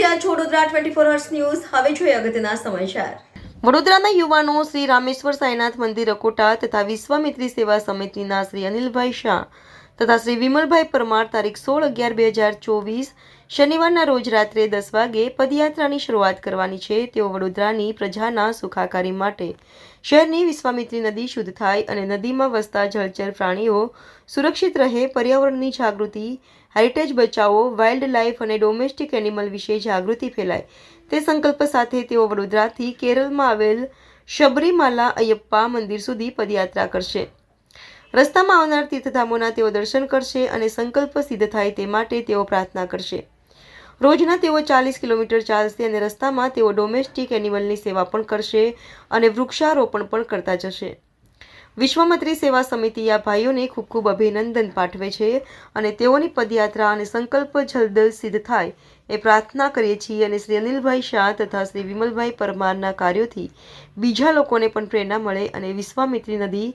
રહ્યા છો Vadodara 24 hours news. હવે જોઈએ અગત્યના સમાચાર। વડોદરાના યુવાનો શ્રી રામેશ્વર સાંઈનાથ મંદિર અકોટા તથા વિશ્વામિત્રી સેવા સમિતિના શ્રી અનિલભાઈ શાહ તથા શ્રી વિમલભાઈ પરમાર તારીખ 16/11/2024 શનિવારના રોજ રાત્રે 10 વાગે પદયાત્રાની શરૂઆત કરવાની છે। તેઓ વડોદરાની પ્રજાના સુખાકારી માટે શહેરની વિશ્વામિત્રી નદી શુદ્ધ થાય અને નદીમાં વસતા જળચર પ્રાણીઓ સુરક્ષિત રહે, પર્યાવરણની જાગૃતિ, હેરિટેજ બચાવો, વાઇલ્ડ લાઇફ અને ડોમેસ્ટિક એનિમલ વિશે જાગૃતિ ફેલાય તે સંકલ્પ સાથે તેઓ વડોદરાથી કેરળમાં આવેલ શબરીમાલા અયપ્પા મંદિર સુધી પદયાત્રા કરશે। રસ્તામાં આવનાર તીર્થધામોના તેઓ દર્શન કરશે અને સંકલ્પ સિદ્ધ થાય તે માટે તેઓ પ્રાર્થના કરશે। રોજના તેઓ 40 કિલોમીટર ચાલશે અને રસ્તામાં તેઓ ડોમેસ્ટિક એનિમલની સેવા પણ કરશે અને વૃક્ષારોપણ પણ કરતા જશે। વિશ્વામિત્રી સેવા સમિતિ આ ભાઈઓને ખૂબ ખૂબ અભિનંદન પાઠવે છે અને તેઓની પદયાત્રા અને સંકલ્પ જલ્દ સિદ્ધ થાય એ પ્રાર્થના કરીએ છીએ અને શ્રી અનિલભાઈ શાહ તથા શ્રી વિમલભાઈ પરમારના કાર્યોથી બીજા લોકોને પણ પ્રેરણા મળે અને વિશ્વામિત્રી નદી,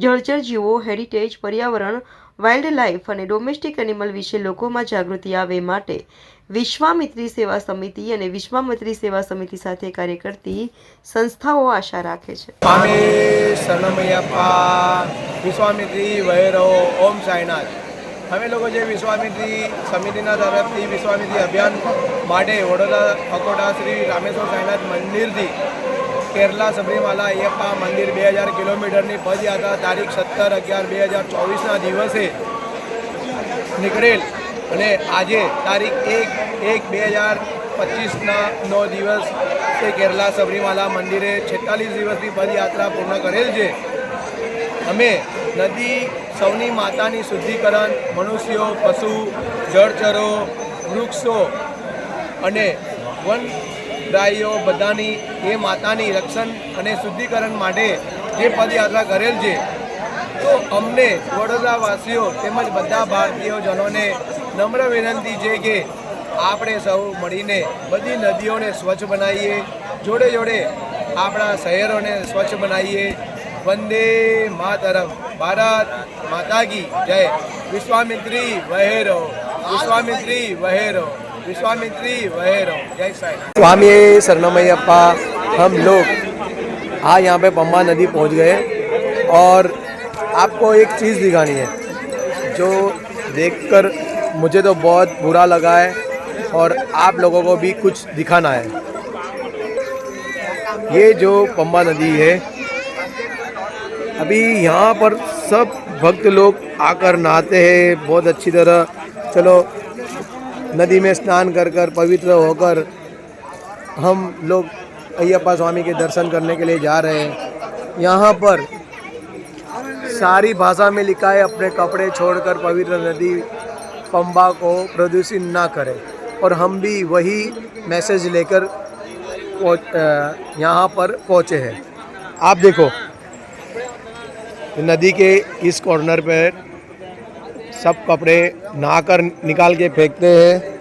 જળચર જીવો, હેરિટેજ, પર્યાવરણ, વાઇલ્ડ લાઇફ અને ડોમેસ્ટિક એનિમલ વિશે લોકોમાં જાગૃતિ આવે માટે વિશ્વામિત્રી સેવા સમિતિ અને વિશ્વામિત્રી સેવા સમિતિ સાથે કાર્ય કરતી સંસ્થાઓ આશા રાખે છે। स्वामी शरणमयप्पा विश्वामित्री वैरो ओम साईनाथ। અમે લોકો જે વિશ્વામિત્રી સમિતિના તરફથી વિશ્વામિત્રી અભિયાન માટે વડોદરા અકોટા શ્રી રામેશ્વર સાંઈનાથ મંદિરથી કેરલા સબરીમાલા અયપ્પા મંદિર 2000 કિલોમીટરની પદયાત્રા તારીખ 17/11/2024ના દિવસે નીકળેલ અને આજે તારીખ 1/1/2025નો દિવસ તે કેરલા સબરીમાલા મંદિરે 46 દિવસની પદયાત્રા પૂર્ણ કરેલ છે। અમે નદી સૌની માતાની શુદ્ધિકરણ, મનુષ્યો, પશુ, જળચરો, વૃક્ષો અને વનપ્રાણીઓ બધાની એ માતાની રક્ષણ અને શુદ્ધિકરણ માટે જે પદયાત્રા કરેલ છે, તો અમને વડોદરાવાસીઓ તેમજ બધા ભારતીયોજનોને નમ્ર વિનંતી છે કે આપણે સૌ મળીને બધી નદીઓને સ્વચ્છ બનાવીએ, જોડે જોડે આપણા શહેરોને સ્વચ્છ બનાવીએ। વંદે માતરમ, ભારત माता की जय। विश्वामित्री वहेरो, विश्वामित्री वहेरो, विश्वामित्री वहेरो। जय साईं। स्वामी शरणमयप्पा। हम लोग आज यहाँ पे पंबा नदी पहुँच गए और आपको एक चीज़ दिखानी है जो देखकर मुझे तो बहुत बुरा लगा है और आप लोगों को भी कुछ दिखाना है। ये जो पंबा नदी है, अभी यहाँ पर सब भक्त लोग आकर नहाते हैं बहुत अच्छी तरह। चलो नदी में स्नान कर कर पवित्र होकर हम लोग अयप्पा स्वामी के दर्शन करने के लिए जा रहे हैं। यहाँ पर सारी भाषा में लिखा है अपने कपड़े छोड़कर पवित्र नदी पंबा को प्रदूषित ना करें, और हम भी वही मैसेज लेकर यहाँ पर पहुँचे हैं। आप देखो नदी के इस कॉर्नर पर सब कपड़े नहाकर निकाल के फेंकते हैं